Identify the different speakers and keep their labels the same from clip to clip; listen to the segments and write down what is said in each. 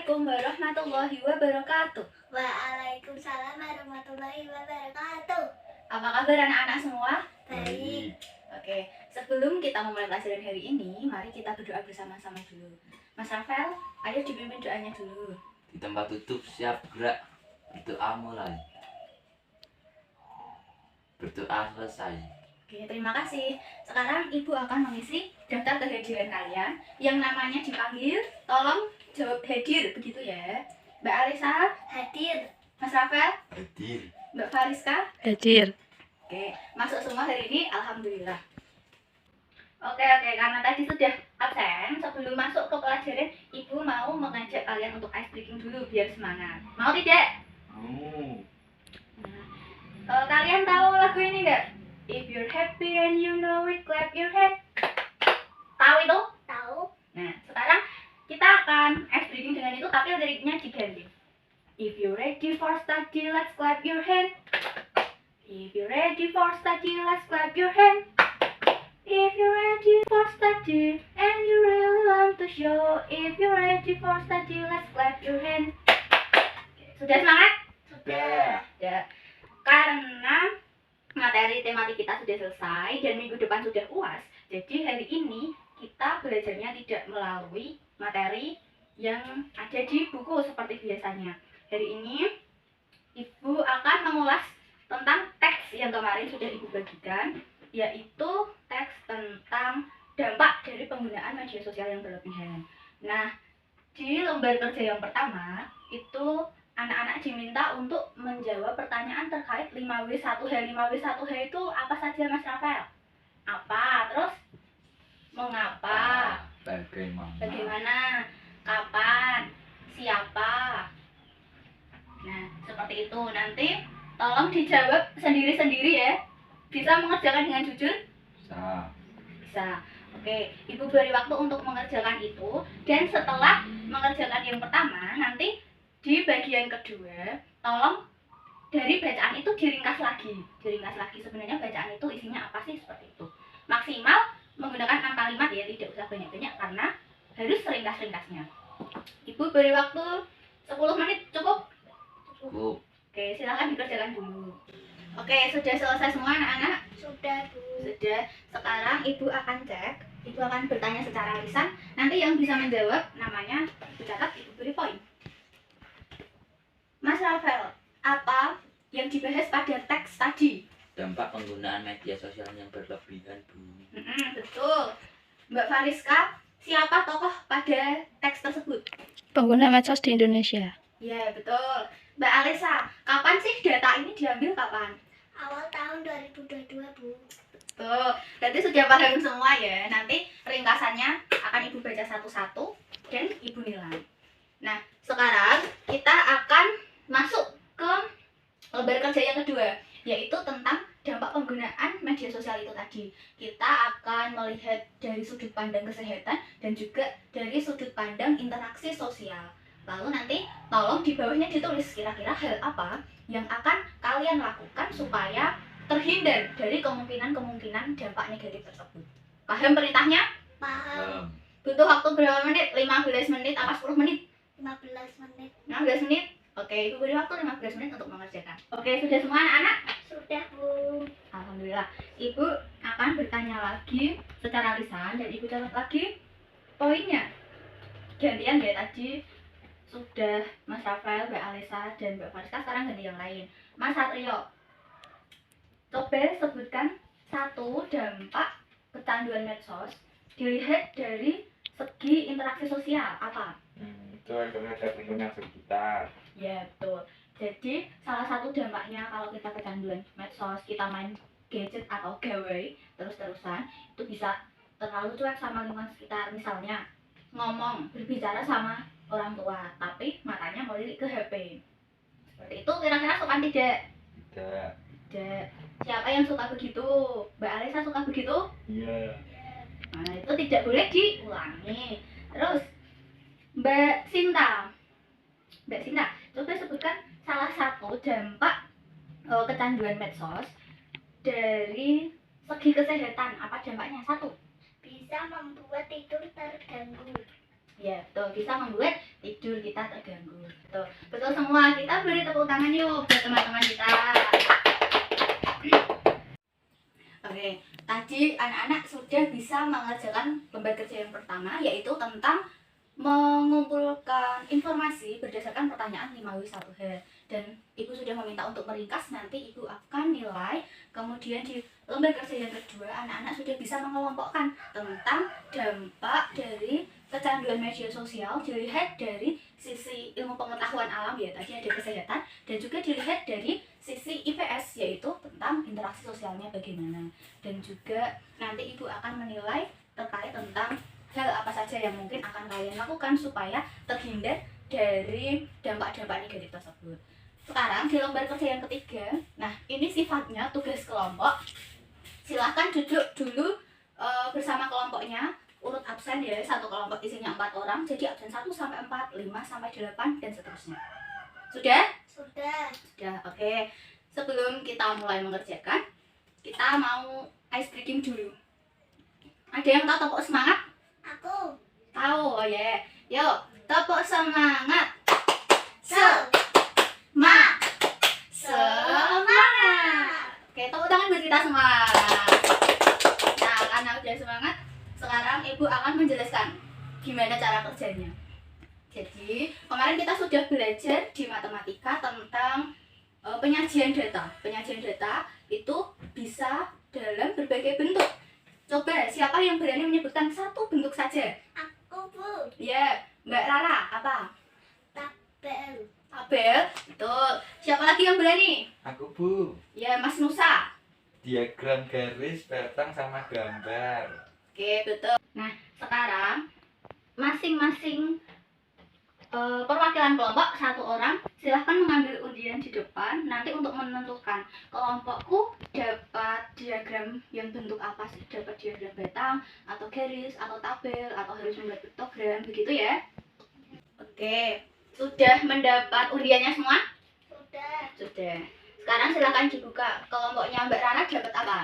Speaker 1: Assalamualaikum warahmatullahi wabarakatuh.
Speaker 2: Waalaikumsalam warahmatullahi wabarakatuh.
Speaker 1: Apa kabar anak-anak semua?
Speaker 2: Baik.
Speaker 1: Oke, sebelum kita memulai pelajaran hari ini, mari kita berdoa bersama-sama dulu. Mas Rafael, ayo dipimpin doanya dulu.
Speaker 3: Di tempat tutup siap gerak. Berdoa mulai. Berdoa selesai.
Speaker 1: Oke, terima kasih. Sekarang Ibu akan mengisi daftar kehadiran kalian yang namanya dipanggil. Tolong jawab hadir, begitu ya. Mbak Alisa,
Speaker 2: Hadir.
Speaker 1: Mas Rafael,
Speaker 3: Hadir.
Speaker 1: Mbak Fariska,
Speaker 4: Hadir.
Speaker 1: oke, masuk semua hari ini, alhamdulillah. Oke, karena tadi sudah absen, sebelum masuk ke pelajaran, Ibu mau mengajak kalian untuk ice breaking dulu biar semangat. Mau tidak? Kalian tahu lagu ini nggak? If you're happy and you know it, clap your hand. Tahu itu?
Speaker 2: Tahu?
Speaker 1: Nah, sekarang kita akan ice breaking dengan itu, tapi liriknya diganti. If you're ready for study, let's clap your hand. If you're ready for study, let's clap your hand. If you're ready for study and you really want to show, if you're ready for study, let's clap your hand. Sudah semangat?
Speaker 2: Sudah.
Speaker 1: Ya. Karena materi tematik kita sudah selesai dan minggu depan sudah UAS, jadi hari ini kita belajarnya tidak melalui materi yang ada di buku seperti biasanya. Hari ini Ibu akan mengulas tentang teks yang kemarin sudah Ibu bagikan, yaitu teks tentang dampak dari penggunaan media sosial yang berlebihan. Nah, di lembar kerja yang pertama itu anak-anak diminta untuk menjawab pertanyaan terkait 5W1H. 5W1H itu apa saja, Mas Rafael? Apa? Terus mengapa? Bagaimana? Kapan? Siapa? Nah, seperti itu. Nanti tolong dijawab sendiri-sendiri ya. Bisa mengerjakan dengan jujur?
Speaker 3: Bisa.
Speaker 1: Bisa. Oke, Ibu beri waktu untuk mengerjakan itu. Dan setelah mengerjakan yang pertama, nanti di bagian kedua, tolong dari bacaan itu diringkas lagi. Diringkas lagi, sebenarnya bacaan itu isinya apa sih, seperti itu. Maksimal menggunakan 6 kalimat ya, tidak usah banyak-banyak karena harus ringkas-ringkasnya. Ibu beri waktu 10 menit, cukup?
Speaker 3: Cukup.
Speaker 1: Oke, silakan dikerjakan dulu. Oke, sudah selesai semua anak-anak?
Speaker 2: Sudah, Bu.
Speaker 1: Sudah. Sekarang Ibu akan cek. Ibu akan bertanya secara lisan. Nanti yang bisa menjawab namanya Ibu catat, Ibu beri poin. Mas Rafael, apa yang dibahas pada teks tadi?
Speaker 3: Dampak penggunaan media sosial yang berlebihan, Bu.
Speaker 1: Betul. Mbak Fariska, siapa tokoh pada teks tersebut?
Speaker 4: Pengguna medsos di Indonesia.
Speaker 1: Ya, betul. Mbak Alisa, kapan sih data ini diambil, kapan?
Speaker 2: Awal tahun 2022, Bu.
Speaker 1: Tuh, berarti sudah paham semua ya. Nanti ringkasannya akan Ibu baca satu-satu dan Ibu nilai. Nah, sekarang kita akan masuk ke lembar kerja yang kedua, yaitu tentang dampak penggunaan media sosial itu tadi. Kita akan melihat dari sudut pandang kesehatan dan juga dari sudut pandang interaksi sosial. Lalu nanti tolong di bawahnya ditulis kira-kira hal apa yang akan kalian lakukan supaya terhindar dari kemungkinan-kemungkinan dampak negatif tersebut. Paham perintahnya?
Speaker 2: Paham.
Speaker 1: Butuh waktu berapa menit? 15 menit apa 10 menit?
Speaker 2: 15 menit.
Speaker 1: 15 menit? Oke, Ibu beri waktu 15 menit untuk mengerjakan. Oke, sudah semua anak-anak?
Speaker 2: Sudah, Bu.
Speaker 1: Alhamdulillah. Ibu akan bertanya lagi secara lisan dan Ibu catat lagi poinnya. Gantian ya, tadi sudah Mas Rafael, Mbak Alisa, dan Mbak Fariska, sekarang ganti yang lain. Mas Satrio, coba sebutkan satu dampak kecanduan medsos dilihat dari segi interaksi sosial. Apa?
Speaker 5: Itu terhadap lingkungan sekitar.
Speaker 1: Ya, betul. Jadi salah satu dampaknya kalau kita kecanduan medsos, kita main gadget atau gawai terus-terusan, itu bisa terlalu cuek sama lingkungan sekitar. Misalnya ngomong, berbicara sama orang tua, tapi matanya melirik ke HP. Seperti itu, kira-kira suka tidak?
Speaker 5: Tidak.
Speaker 1: Tidak. Siapa yang suka begitu? Mbak Alisa suka begitu?
Speaker 5: Iya.
Speaker 1: Nah, itu tidak boleh diulangi. Terus Mbak Sinta, coba sebutkan salah satu dampak kecanduan medsos dari segi kesehatan. Apa dampaknya? Satu.
Speaker 2: Bisa membuat tidur terganggu.
Speaker 1: Ya, betul, bisa membuat tidur kita terganggu. Tuh, betul semua. Kita beri tepuk tangan yuk buat teman-teman kita. Oke, tadi anak-anak sudah bisa mengerjakan lembar kerja yang pertama, yaitu tentang mengumpulkan informasi berdasarkan pertanyaan 5W1H. Dan ibu sudah meminta untuk meringkas, nanti ibu akan nilai. Kemudian di lembar kerja yang kedua, anak-anak sudah bisa mengelompokkan tentang dampak dari kecanduan media sosial, dilihat dari sisi ilmu pengetahuan alam, ya tadi ada kesehatan, dan juga dilihat dari sisi IPS, yaitu tentang interaksi sosialnya bagaimana. Dan juga nanti ibu akan menilai terkait tentang hal apa saja yang mungkin akan kalian lakukan supaya terhindar dari dampak-dampak negatif tersebut. Sekarang di lembar kerja yang ketiga, nah ini sifatnya tugas kelompok. Silahkan duduk dulu bersama kelompoknya, urut absen ya, satu kelompok isinya 4 orang, jadi absen 1 sampai 4, 5 sampai 8 dan seterusnya. Sudah?
Speaker 2: Sudah.
Speaker 1: Sudah, oke. Sebelum kita mulai mengerjakan, kita mau ice breaking dulu. Ada yang tahu tepuk semangat?
Speaker 2: Aku.
Speaker 1: Tahu, oh ya. Yuk, tepuk semangat.
Speaker 2: Semangat.
Speaker 1: Semangat. Oke, tepuk tangan buat kita semua. Nah, karena udah semangat, sekarang ibu akan menjelaskan gimana cara kerjanya. Jadi, kemarin kita sudah belajar di matematika tentang penyajian data. Penyajian data itu bisa dalam berbagai bentuk. Coba, siapa yang berani menyebutkan satu bentuk saja?
Speaker 2: Aku, Bu.
Speaker 1: Ya, Mbak Rara, apa?
Speaker 2: Tabel.
Speaker 1: Tabel, betul. Siapa lagi yang berani?
Speaker 5: Aku, Bu.
Speaker 1: Ya, Mas Nusa.
Speaker 5: Diagram garis, petang, sama gambar.
Speaker 1: Oke, betul. Nah, sekarang masing-masing perwakilan kelompok satu orang silahkan mengambil undian di depan. Nanti untuk menentukan kelompokku dapat diagram yang bentuk apa sih, dapat diagram batang atau garis atau tabel atau harus membuat piktogram, begitu ya. Oke, sudah mendapat undiannya semua?
Speaker 2: Sudah.
Speaker 1: Sudah. Sekarang silahkan dibuka. Kelompoknya Mbak Rara dapat apa?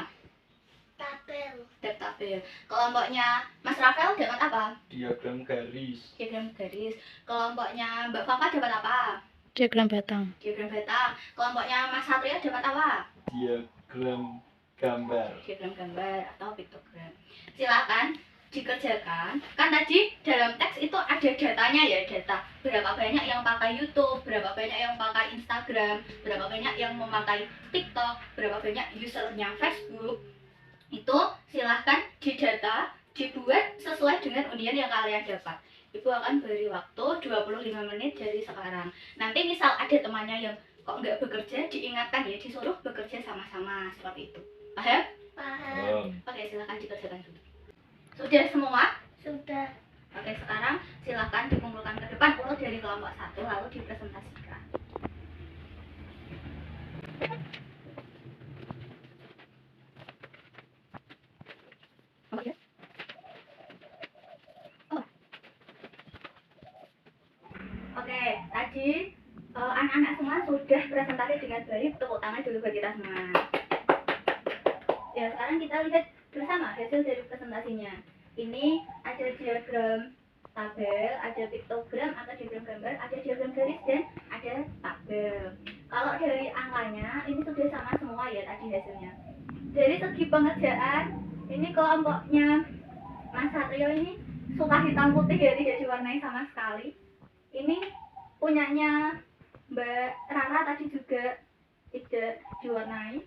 Speaker 2: Tabel.
Speaker 1: Dapat tabel. Kelompoknya Mas Rafael dapat apa?
Speaker 5: Diagram garis.
Speaker 1: Diagram garis. Kelompoknya Mbak Fafa dapat apa?
Speaker 4: Diagram batang.
Speaker 1: Diagram batang. Kelompoknya Mas Satria dapat apa?
Speaker 5: Diagram gambar.
Speaker 1: Diagram gambar atau piktogram. Silakan dikerjakan. Kan tadi dalam teks itu ada datanya ya, data. Berapa banyak yang pakai YouTube, berapa banyak yang pakai Instagram, berapa banyak yang memakai TikTok, berapa banyak usernya Facebook. Itu silahkan didata, dibuat sesuai dengan undian yang kalian dapat. Ibu akan beri waktu 25 menit dari sekarang. Nanti misal ada temannya yang kok nggak bekerja, diingatkan ya, disuruh bekerja sama-sama seperti itu. Paham?
Speaker 2: Paham.
Speaker 1: Oke, silahkan dikerjakan dulu. Sudah semua?
Speaker 2: Sudah.
Speaker 1: Oke, sekarang silahkan dikumpulkan ke depan urut dari kelompok 1 lalu dipresentasikan. Oke, tadi anak-anak semua sudah presentasi dengan baik. Tepuk tangan dulu buat kita semua. Ya, sekarang kita lihat bersama hasil dari presentasinya. Ini ada diagram tabel, ada piktogram atau diagram gambar, ada diagram garis dan ada tabel. Kalau dari angkanya ini sudah sama semua ya tadi hasilnya. Dari segi pengerjaan, ini kelompoknya Mas Satrio ini suka hitam putih ya, tidak diwarnai sama sekali. Ini punyanya Mbak Rara tadi juga tidak diwarnai.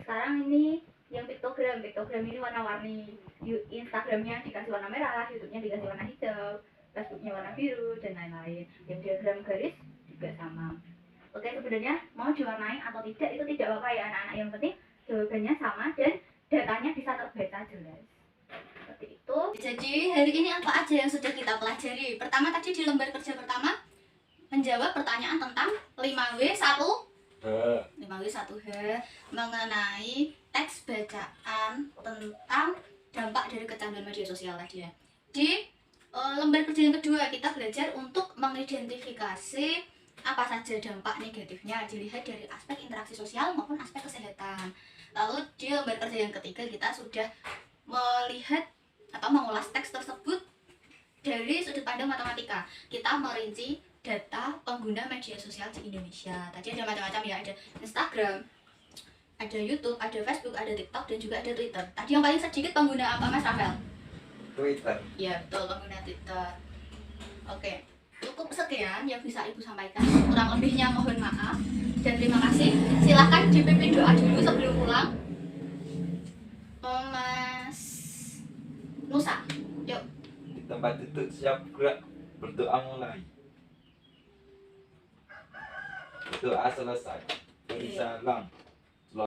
Speaker 1: Sekarang ini yang piktogram ini warna-warni. Instagramnya dikasih warna merah, YouTube-nya dikasih warna hijau, Facebook-nya warna biru dan lain-lain. Yang diagram garis juga sama. Oke, sebenarnya mau diwarnai atau tidak itu tidak apa-apa ya anak-anak, yang penting jawabannya sama dan datanya bisa terbaca jelas. Seperti itu. Jadi hari ini apa aja yang sudah kita pelajari? Pertama tadi di lembar kerja pertama menjawab pertanyaan tentang 5W1H mengenai teks bacaan tentang dampak dari kecanduan media sosial tadi ya. Di lembar kerja yang kedua kita belajar untuk mengidentifikasi apa saja dampak negatifnya, dilihat dari aspek interaksi sosial maupun aspek kesehatan. Lalu di lembar kerja yang ketiga kita sudah melihat atau mengulas teks tersebut Dari sudut pandang matematika, kita merinci data pengguna media sosial di Indonesia. Tadi ada macam-macam ya, ada Instagram, ada YouTube, ada Facebook, ada TikTok, dan juga ada Twitter. Tadi yang paling sedikit pengguna apa Mas Rafael?
Speaker 5: Twitter.
Speaker 1: Ya betul, pengguna Twitter. Oke, cukup sekian yang bisa Ibu sampaikan. Kurang lebihnya mohon maaf dan terima kasih. Silahkan dipimpin doa dulu sebelum pulang. Mas Nusa, yuk.
Speaker 5: Di tempat duduk siap gerak, berdoa mulai. Doa selesai. Salam.